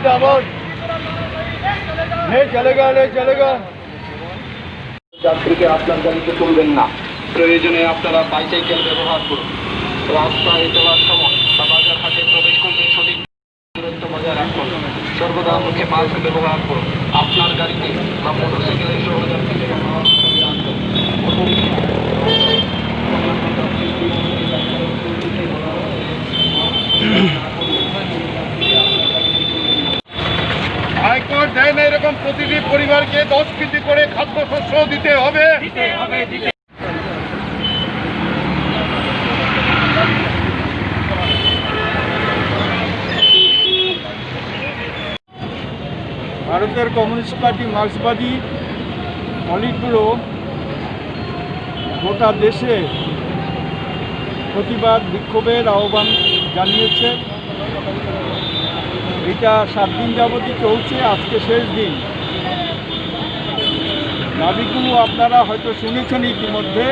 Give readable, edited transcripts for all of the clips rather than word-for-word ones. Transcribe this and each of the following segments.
जिंदाबाद। नहीं चलेगा, नहीं चलेगा। যাত্রীকে আপনার গাড়িতে তুলবেন না। প্রয়োজনে আপনারা বাইসাইকেল ব্যবহার করুন। রাস্তায় চলার সময় বা বাজার হাটে প্রবেশ করতে সঠিক দূরত্ব বজায় রাখুন। সর্বদা মুখে মাস্ক ব্যবহার করুন। আপনার গাড়িতে বা মোটরসাইকেলের সহযাত্রীদের হাইকোর্ট দেয় না এরকম প্রতিটি পরিবারকে 10 কেজি করে খাদ্যশস্য দিতে হবে। ভারতের কমিউনিস্ট পার্টি মার্ক্সবাদী পলিট ব্যুরো গোটা দেশে প্রতিবাদ বিক্ষোভের আহ্বান জানিয়েছে। এটা 7 দিন যাবতই চলছে, আজকে শেষ দিন। দাবিগুলো আপনারা হয়তো শুনেছেন ইতিমধ্যে।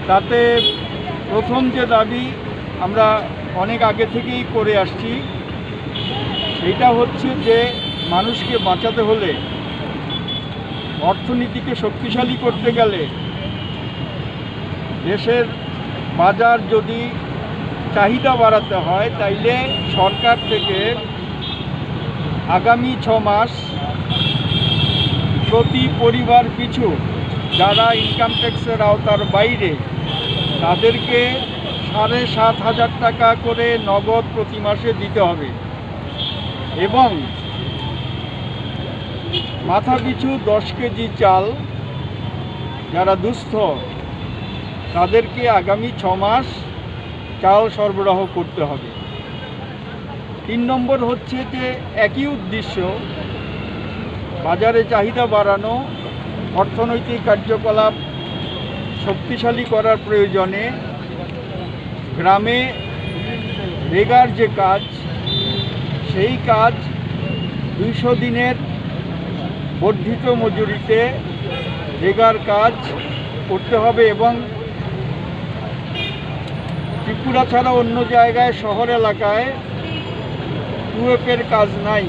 তাতে প্রথম যে দাবি আমরা অনেক আগে থেকেই করে আসছি, এটা হচ্ছে যে মানুষকে বাঁচাতে হলে, অর্থনীতিকে শক্তিশালী করতে গেলে, দেশের বাজার যদি চাহিদা বাড়াতে হয়, তাইলে সরকার থেকে আগামী 6 মাস প্রতি পরিবার পিছু যারা ইনকাম ট্যাক্সের আওতার বাইরে, তাদেরকে 7,500 টাকা করে নগদ প্রতি মাসে দিতে হবে এবং মাথাপিছু 10 কেজি চাল যারা দুস্থ তাদেরকে আগামী 6 মাস চাল সরবরাহ করতে হবে। 3 নম্বর হচ্ছে যে একই উদ্দেশ্য, বাজারে চাহিদা বাড়ানো, অর্থনৈতিক কার্যকলাপ শক্তিশালী করার প্রয়োজনে গ্রামে রেগার যে কাজ, সেই কাজ 200 দিনের বর্ধিত মজুরিতে রেগার কাজ করতে হবে এবং ত্রিপুরা ছাড়া অন্য জায়গায় শহর এলাকায় টুয়েপের কাজ নাই।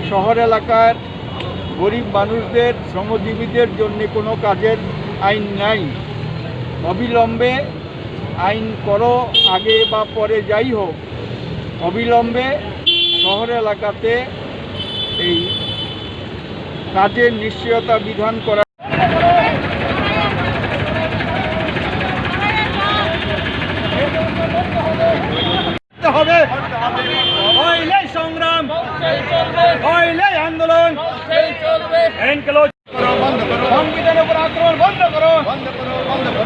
শহর এলাকার গরিব মানুষদের, শ্রমজীবীদের জন্য কোনো কাজের আইন নাই। অবিলম্বে আইন করো, আগে বা পরে যাই হোক, অবিলম্বে শহর এলাকাতে এই কাজের নিশ্চয়তা বিধান করা হবে। হইলেই সংগ্রাম, হইলেই আন্দোলন, সংবিধানের উপর আক্রমণ বন্ধ করো,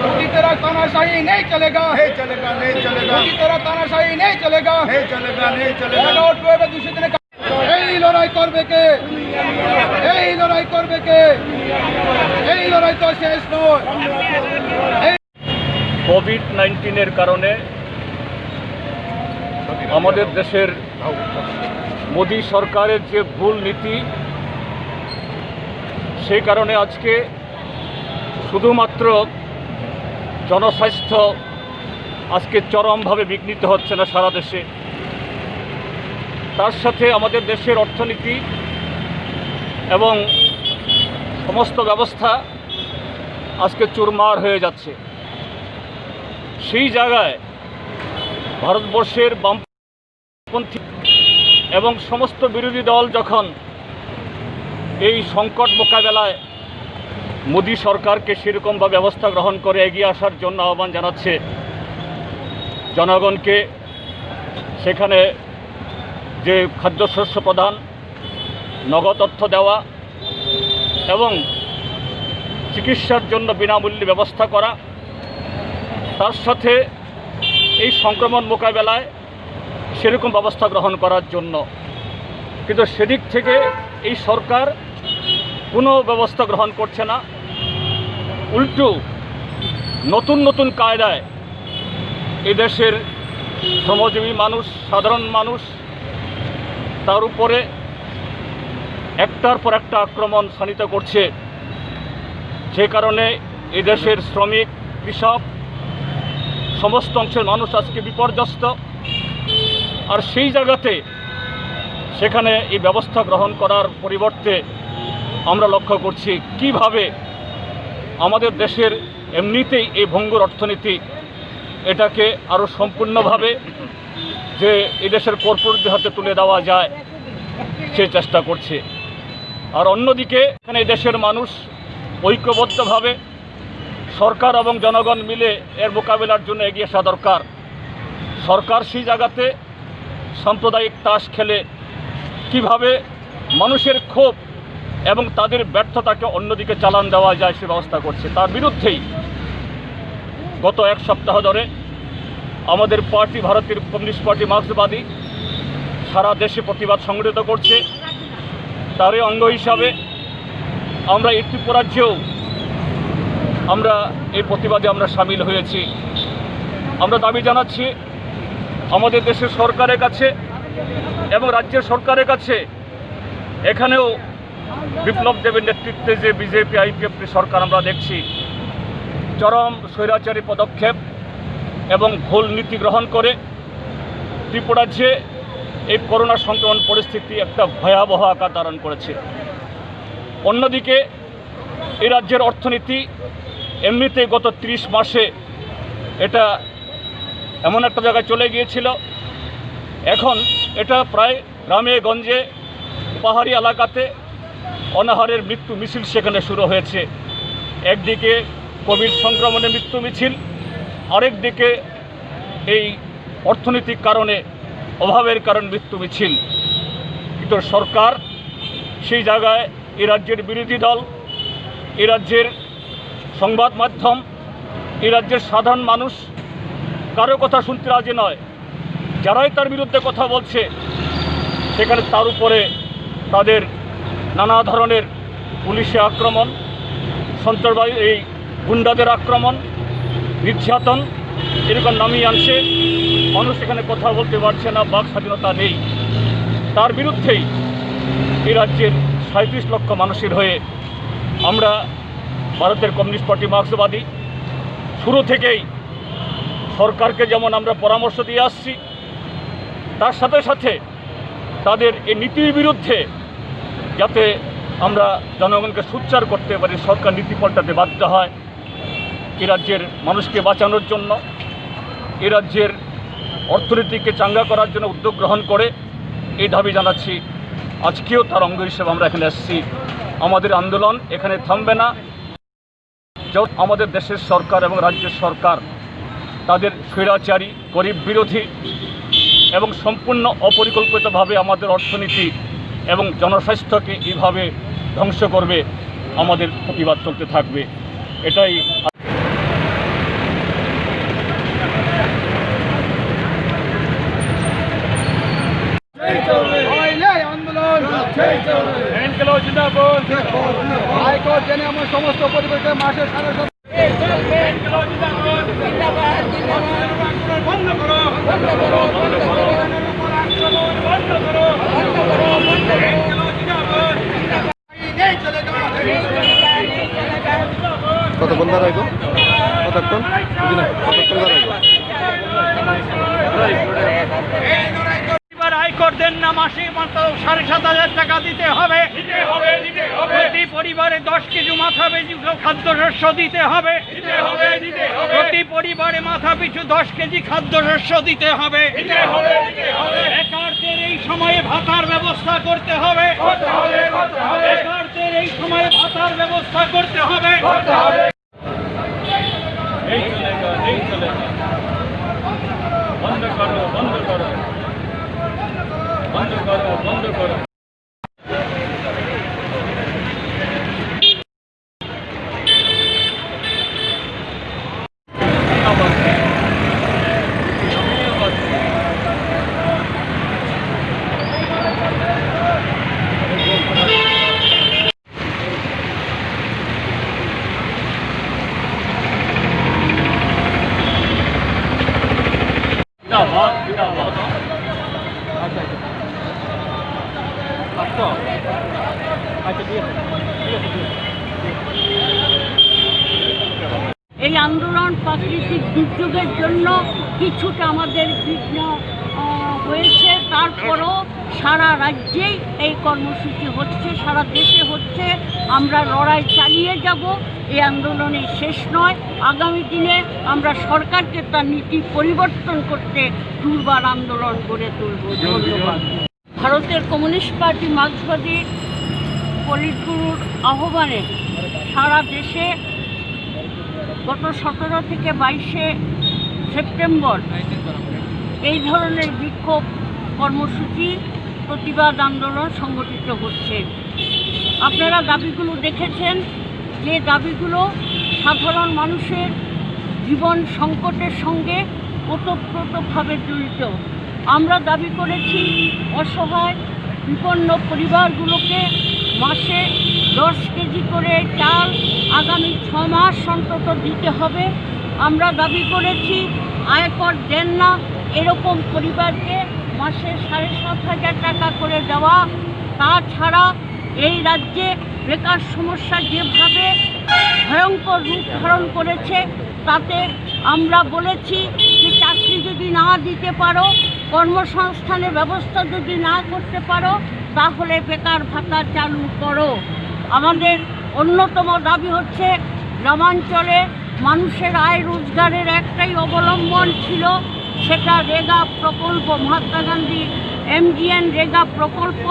मोदी तेरा तानाशाही नहीं चलेगा, नहीं चलेगा। मोदी तेरा तानाशाही नहीं चलेगा, नहीं चलेगा। दूसरे दिन এই লড়াই করবে কে? এই লড়াই করবে কে? এই লড়াই তো শেষ নয়। কোভিড-19 কারণে আমাদের দেশের মোদী সরকারের যে ভুল নীতি, সেই কারণে আজকে শুধুমাত্র জনস্বাস্থ্য আজকে চরমভাবে বিঘ্নিত হচ্ছে না সারা দেশে, তার সাথে আমাদের দেশের অর্থনীতি এবং সমস্ত ব্যবস্থা আজকে চুরমার হয়ে যাচ্ছে। সেই জায়গায় ভারতবর্ষের বামপন্থী এবং সমস্ত বিরোধী দল যখন এই সংকট মোকাবেলায় মোদী সরকারকে সেরকমভাবে ব্যবস্থা গ্রহণ করে এগিয়ে আসার জন্য আহ্বান জানাচ্ছে, জনগণকে সেখানে যে খাদ্যশস্য প্রদান, নগদ অর্থ দেওয়া এবং চিকিৎসার জন্য বিনামূল্যে ব্যবস্থা করা, তার সাথে এই সংক্রমণ মোকাবেলায় সেরকম ব্যবস্থা গ্রহণ করার জন্য। কিন্তু সেদিক থেকে এই সরকার কোনো ব্যবস্থা গ্রহণ করছে না, উল্টো নতুন নতুন কায়দায় এদেশের শ্রমজীবী মানুষ, সাধারণ মানুষ, তার উপরে একটার পর একটা আক্রমণ শানিত করছে। যে কারণে এদেশের শ্রমিক, কৃষক, সমস্ত অংশের মানুষ আজকে বিপর্যস্ত। আর সেই জায়গাতে সেখানে এই ব্যবস্থা গ্রহণ করার পরিবর্তে আমরা লক্ষ্য করছি কিভাবে আমাদের দেশের এমনিতেই এই ভঙ্গুর অর্থনীতি এটাকে আরও সম্পূর্ণভাবে যে এই দেশের কর্পোরেটদের হাতে তুলে দেওয়া যায় সে চেষ্টা করছে। আর অন্যদিকে এখানে এই দেশের মানুষ ঐক্যবদ্ধভাবে সরকার এবং জনগণ মিলে এর মোকাবিলার জন্য এগিয়ে আসা দরকার। সরকার সেই জায়গাতে সাম্প্রদায়িক তাস খেলে কিভাবে মানুষের ক্ষোভ এবং তাদের ব্যর্থতাকে অন্যদিকে চালান দেওয়া যায় সে ব্যবস্থা করছে। তার বিরুদ্ধেই গত এক সপ্তাহ ধরে আমাদের পার্টি ভারতের কমিউনিস্ট পার্টি মার্ক্সবাদী সারা দেশে প্রতিবাদ সংগঠিত করছে। তারই অঙ্গ হিসাবে আমরা এই ত্রিপুরাজ্যেও আমরা এই প্রতিবাদে আমরা সামিল হয়েছি। আমরা দাবি জানাচ্ছি আমাদের দেশের সরকারের কাছে এবং রাজ্যের সরকারের কাছে, এখানেও বিপ্লব দেবের নেতৃত্বে যে বিজেপি আইপিএফ সরকার আমরা দেখছি চরম স্বৈরাচারী পদক্ষেপ এবং ভুল নীতি গ্রহণ করে ত্রিপুরাজ্যে এই করোনা সংক্রমণ পরিস্থিতি একটা ভয়াবহ আকার ধারণ করেছে। অন্যদিকে এই রাজ্যের অর্থনীতি এমনিতে গত 30 মাসে এটা এমন একটা জায়গায় চলে গিয়েছিল, এখন এটা প্রায় গ্রামে গঞ্জে পাহাড়ি এলাকাতে অনাহারের মৃত্যু মিছিল সেখানে শুরু হয়েছে। একদিকে কোভিড সংক্রমণে মৃত্যু মিছিল, আরেকদিকে এই অর্থনৈতিক কারণে অভাবের কারণ মৃত্যু মিছিল। কিন্তু সরকার সেই জায়গায় এই রাজ্যের বিরোধী দল, এই রাজ্যের সংবাদ মাধ্যম, এই রাজ্যের সাধারণ মানুষ কারো কথা শুনতে রাজি নয়। যারাই তার বিরুদ্ধে কথা বলছে সেখানে তার উপরে তাদের নানা ধরনের পুলিশে আক্রমণ, সন্ত্রাসবাদী এই গুন্ডাদের আক্রমণ, নির্যাতন এরকম নামিয়ে আনছে। মানুষ এখানে কথা বলতে পারছে না, বাক স্বাধীনতা নেই। তার বিরুদ্ধেই এই রাজ্যের 37 লক্ষ মানুষের হয়ে আমরা ভারতের কমিউনিস্ট পার্টি মার্ক্সবাদী শুরু থেকেই সরকারকে যেমন আমরা পরামর্শ দিয়ে আসছি, তার সাথে সাথে তাদের এই নীতির বিরুদ্ধে যাতে আমরা জনগণকে সোচ্চার করতে পারি, সরকার নীতি পাল্টাতে বাধ্য হয়। এই রাজ্যের মানুষকে বাঁচানোর জন্য, এই রাজ্যের অর্থনীতিকে চাঙ্গা করার জন্য উদ্যোগ গ্রহণ করে এই দাবি জানাচ্ছি। আজকেও তার অঙ্গ হিসেবে আমরা এখানে এসেছি। আমাদের আন্দোলন এখানে থামবে না। আমাদের দেশের সরকার এবং রাজ্যের সরকার তাদের স্বৈরাচারী, গরিব বিরোধী এবং সম্পূর্ণ অপরিকল্পিতভাবে আমাদের অর্থনীতি এবং জনস্বাস্থ্যকে এইভাবে ধ্বংস করবে, আমাদের প্রতিবাদ চলতে থাকবে। এটাই আন্দোলন হাইকোর্ট জেনে আমার সমস্ত পরিবেশের মাসে 7.5 বন্ধ করো, কতক্ষণ দাঁড়াইব? কতক্ষণ দাঁড়াইব? হাইকোর্ট দেন না, মাসে মাত্র 7,500 টাকা দিতে হবে। প্রতি পরিবারে 10 কেজি মাথা পিছু খাদ্যশস্য দিতে হবে। প্রতি পরিবারে মাথা পিছু 10 কেজি খাদ্যশস্য দিতে হবে। বেকারদের এই সময়ে ভাতার ব্যবস্থা করতে হবে। বেকারদের এই সময়ে ভাতার ব্যবস্থা করতে হবে। বন্ধ করো, বন্ধ করো, বন্ধ করো, বন্ধ করো। এই আন্দোলন প্রাকৃতিক দুর্যোগের জন্য কিছুটা আমাদের বিঘ্ন হয়েছে। তারপরও সারা রাজ্যেই এই কর্মসূচি হচ্ছে, সারা দেশে হচ্ছে। আমরা লড়াই চালিয়ে যাব, এই আন্দোলনের শেষ নয়। আগামী দিনে আমরা সরকারকে তার নীতি পরিবর্তন করতে দুর্বার আন্দোলন গড়ে তুলব। ধন্যবাদ। ভারতের কমিউনিস্ট পার্টি মার্ক্সবাদী পলিটব্যুরোর আহ্বানে সারা দেশে গত 17 থেকে 22 সেপ্টেম্বর এই ধরনের বিক্ষোভ কর্মসূচি, প্রতিবাদ আন্দোলন সংগঠিত হচ্ছে। আপনারা দাবিগুলো দেখেছেন, যে দাবিগুলো সাধারণ মানুষের জীবন সংকটের সঙ্গে ওতপ্রোতভাবে জড়িত। আমরা দাবি করেছি অসহায় বিপন্ন পরিবারগুলোকে মাসে 10 কেজি করে চাল আগামী 6 মাস অন্তত দিতে হবে। আমরা দাবি করেছি আয়কর দেন না এরকম পরিবারকে মাসে 7,500 টাকা করে দেওয়া। তাছাড়া এই রাজ্যে বেকার সমস্যা যেভাবে ভয়ঙ্কর রূপ ধারণ করেছে, তাতে আমরা বলেছি যে চাকরি যদি না দিতে পারো, কর্মসংস্থানের ব্যবস্থা যদি না করতে পারো, তাহলে বেকার ভাতা চালু করো। আমাদের অন্যতম দাবি হচ্ছে গ্রামাঞ্চলে মানুষের আয় রোজগারের একটাই অবলম্বন ছিল, সেটা রেগা প্রকল্প, মহাত্মা গান্ধী MGN রেগা প্রকল্প।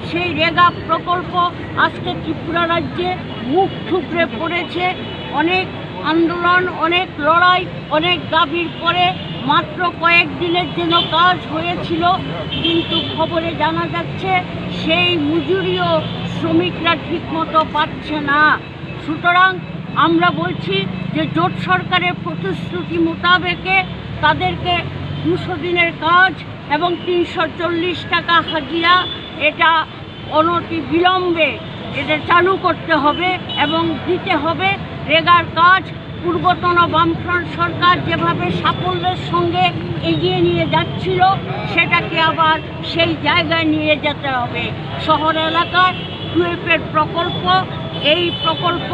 সেই রেগা প্রকল্প আজকে ত্রিপুরা রাজ্যে মুখ থুবড়ে পড়েছে। অনেক আন্দোলন, অনেক লড়াই, অনেক দাবির পরে মাত্র কয়েকদিনের জন্য কাজ হয়েছিল, কিন্তু খবরে জানা যাচ্ছে সেই মজুরিও শ্রমিকরা ঠিকমতো পাচ্ছে না। সুতরাং আমরা বলছি যে জোট সরকারের প্রতিশ্রুতি মোতাবেকে তাদেরকে 200 দিনের কাজ এবং 340 টাকা হাজিরা, এটা অনতি বিলম্বে এটা চালু করতে হবে এবং দিতে হবে। রেগার কাজ পূর্বতন বামফ্রন্ট সরকার যেভাবে সাফল্যের সঙ্গে এগিয়ে নিয়ে যাচ্ছিল, সেটাকে আবার সেই জায়গায় নিয়ে যেতে হবে। শহর এলাকায় টুয়েলভের প্রকল্প, এই প্রকল্প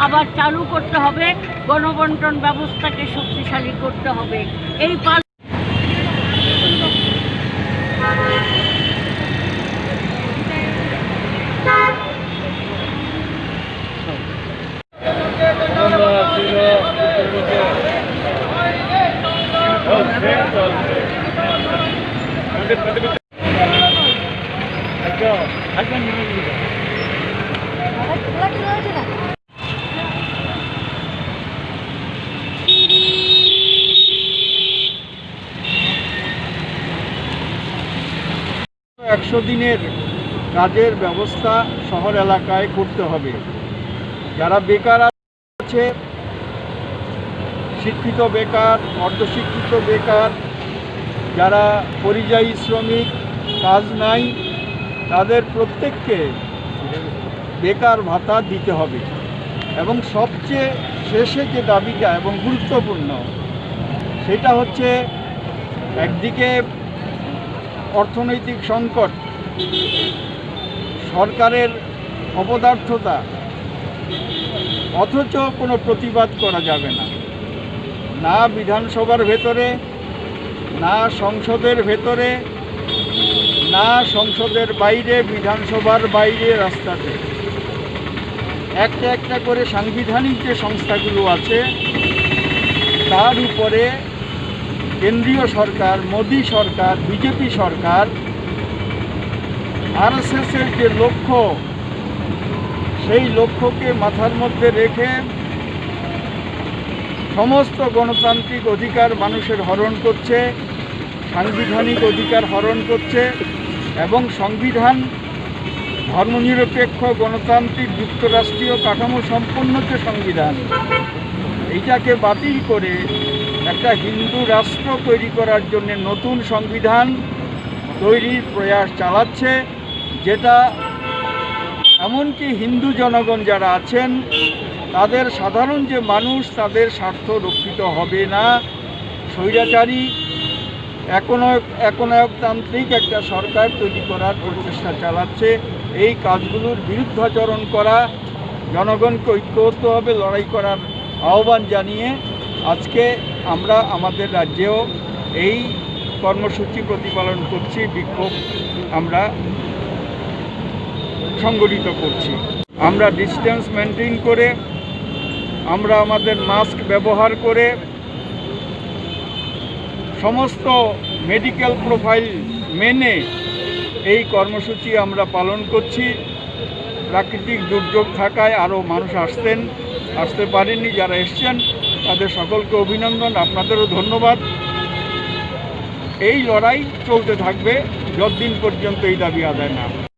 আবার চালু করতে হবে। গণবন্টন ব্যবস্থাকে শক্তিশালী করতে হবে। এই একশো দিনের কাজের ব্যবস্থা শহর এলাকায় করতে হবে। যারা বেকার আছে, শিক্ষিত বেকার, অর্ধশিক্ষিত বেকার, যারা পরিযায়ী শ্রমিক, কাজ নাই, তাদের প্রত্যেককে বেকার ভাতা দিতে হবে। এবং সবচেয়ে শেষে যে দাবিটা এবং গুরুত্বপূর্ণ, সেটা হচ্ছে একদিকে অর্থনৈতিক সংকট, সরকারের অপদার্থতা, অথচ কোনো প্রতিবাদ করা যাবে না, না বিধানসভার ভেতরে, না সংসদের ভেতরে, না সংসদের বাইরে, বিধানসভার বাইরে, রাস্তাতে। একটা একটা করে সাংবিধানিক যে সংস্থাগুলো আছে, তার উপরে কেন্দ্রীয় সরকার, মোদী সরকার, বিজেপি সরকার, RSSের যে লক্ষ্য, সেই লক্ষ্যকে মাথার মধ্যে রেখে সমস্ত গণতান্ত্রিক অধিকার মানুষের হরণ করছে, সাংবিধানিক অধিকার হরণ করছে এবং সংবিধান ধর্মনিরপেক্ষ গণতান্ত্রিক যুক্তরাষ্ট্রীয় কাঠামো সম্পন্ন যে সংবিধান, এইটাকে বাতিল করে একটা হিন্দু রাষ্ট্র তৈরি করার জন্য নতুন সংবিধান তৈরির প্রয়াস চালাচ্ছে, যেটা এমনকি হিন্দু জনগণ যারা আছেন, তাদের সাধারণ যে মানুষ, তাদের স্বার্থ রক্ষিত হবে না। স্বৈরাচারী একনায়কতান্ত্রিক একটা সরকার তৈরি করার প্রচেষ্টা চালাচ্ছে। এই কাজগুলোর বিরুদ্ধাচরণ করা, জনগণকে ঐক্যবদ্ধভাবে লড়াই করার আহ্বান জানিয়ে আজকে আমরা আমাদের রাজ্যেও এই কর্মসূচি প্রতিপালন করছি, বিক্ষোভ আমরা সংগঠিত করছি। আমরা ডিস্টেন্স মেনটেন করে, আমরা আমাদের মাস্ক ব্যবহার করে, সমস্ত মেডিকেল প্রোফাইল মেনে এই কর্মসূচি আমরা পালন করছি। প্রাকৃতিক দুর্যোগ থাকায় আরও মানুষ আসতে পারেননি, যারা এসছেন তাদের সকলকে অভিনন্দন, আপনাদেরও ধন্যবাদ। এই লড়াই চলতে থাকবে যতদিন পর্যন্ত এই দাবি আদায় না হয়।